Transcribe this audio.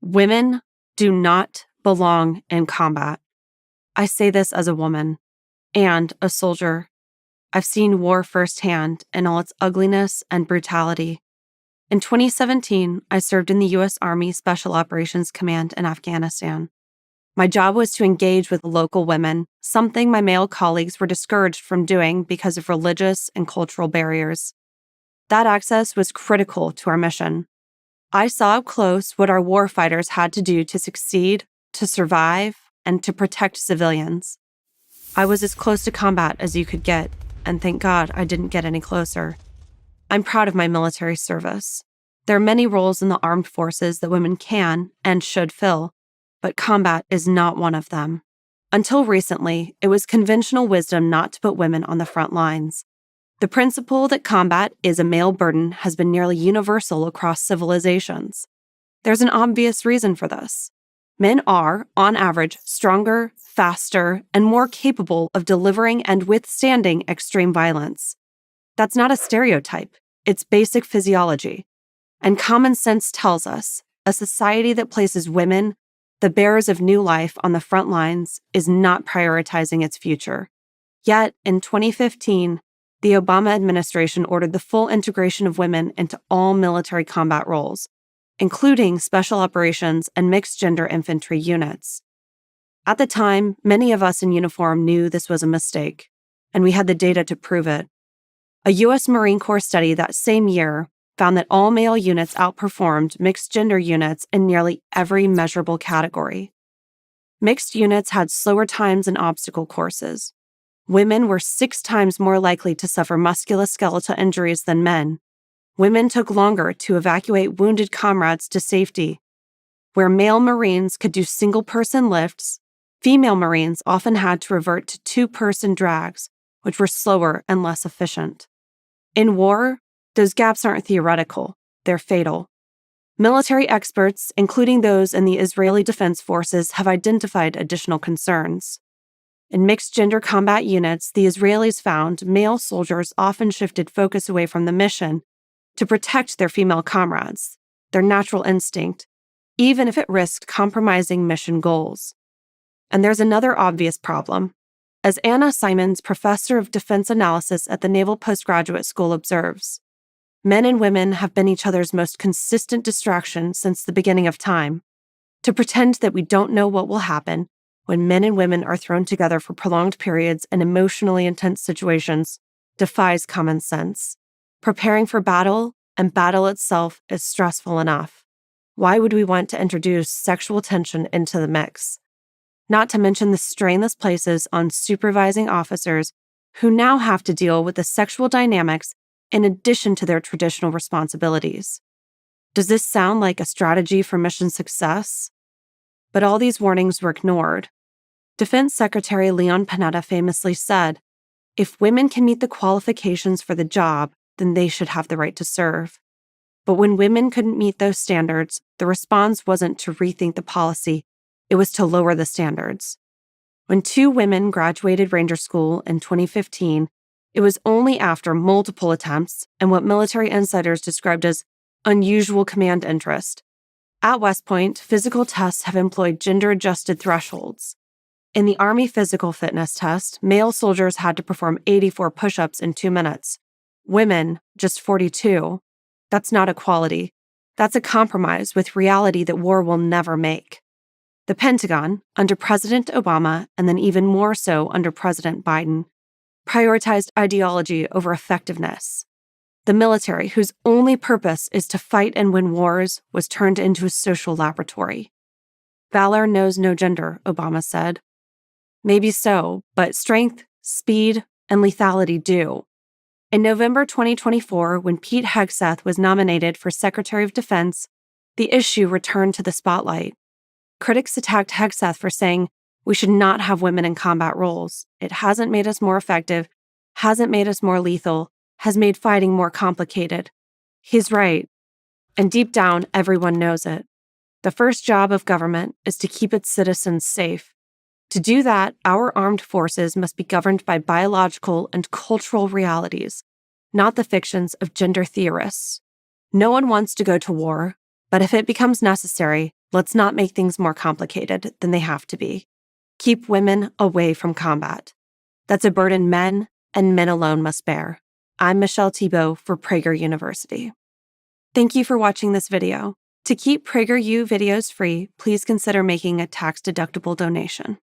Women do not belong in combat. I say this as a woman and a soldier. I've seen war firsthand in all its ugliness and brutality. In 2017, I served in the U.S. Army Special Operations Command in Afghanistan. My job was to engage with local women, something my male colleagues were discouraged from doing because of religious and cultural barriers. That access was critical to our mission. I saw up close what our warfighters had to do to succeed, to survive, and to protect civilians. I was as close to combat as you could get, and thank God I didn't get any closer. I'm proud of my military service. There are many roles in the armed forces that women can and should fill, but combat is not one of them. Until recently, it was conventional wisdom not to put women on the front lines. The principle that combat is a male burden has been nearly universal across civilizations. There's an obvious reason for this. Men are, on average, stronger, faster, and more capable of delivering and withstanding extreme violence. That's not a stereotype. It's basic physiology. And common sense tells us a society that places women, the bearers of new life, on the front lines is not prioritizing its future. Yet, in 2015, the Obama administration ordered the full integration of women into all military combat roles, including special operations and mixed-gender infantry units. At the time, many of us in uniform knew this was a mistake, and we had the data to prove it. A U.S. Marine Corps study that same year found that all-male units outperformed mixed-gender units in nearly every measurable category. Mixed units had slower times in obstacle courses. Women were 6 times more likely to suffer musculoskeletal injuries than men. Women took longer to evacuate wounded comrades to safety. Where male Marines could do single-person lifts, female Marines often had to revert to 2-person drags, which were slower and less efficient. In war, those gaps aren't theoretical, they're fatal. Military experts, including those in the Israeli Defense Forces, have identified additional concerns. In mixed-gender combat units, the Israelis found male soldiers often shifted focus away from the mission to protect their female comrades, their natural instinct, even if it risked compromising mission goals. And there's another obvious problem. As Anna Simons, professor of defense analysis at the Naval Postgraduate School, observes, men and women have been each other's most consistent distraction since the beginning of time. To pretend that we don't know what will happen when men and women are thrown together for prolonged periods and emotionally intense situations defies common sense. Preparing for battle and battle itself is stressful enough. Why would we want to introduce sexual tension into the mix? Not to mention the strain this places on supervising officers who now have to deal with the sexual dynamics in addition to their traditional responsibilities. Does this sound like a strategy for mission success? But all these warnings were ignored. Defense Secretary Leon Panetta famously said, "If women can meet the qualifications for the job, then they should have the right to serve." But when women couldn't meet those standards, the response wasn't to rethink the policy, it was to lower the standards. When 2 women graduated Ranger School in 2015, it was only after multiple attempts and what military insiders described as unusual command interest. At West Point, physical tests have employed gender-adjusted thresholds. In the Army physical fitness test, male soldiers had to perform 84 push-ups in 2 minutes. Women, just 42. That's not equality. That's a compromise with reality that war will never make. The Pentagon, under President Obama, and then even more so under President Biden, prioritized ideology over effectiveness. The military, whose only purpose is to fight and win wars, was turned into a social laboratory. Valor knows no gender, Obama said. Maybe so, but strength, speed, and lethality do. In November 2024, when Pete Hegseth was nominated for Secretary of Defense, the issue returned to the spotlight. Critics attacked Hegseth for saying, "We should not have women in combat roles. It hasn't made us more effective, hasn't made us more lethal, has made fighting more complicated." He's right. And deep down, everyone knows it. The first job of government is to keep its citizens safe. To do that, our armed forces must be governed by biological and cultural realities, not the fictions of gender theorists. No one wants to go to war, but if it becomes necessary, Let's not make things more complicated than they have to be. Keep women away from combat. That's a burden men and men alone must bear. I'm Michelle Thibeau for Prager University. Thank you for watching this video. To keep PragerU videos free, please consider making a tax-deductible donation.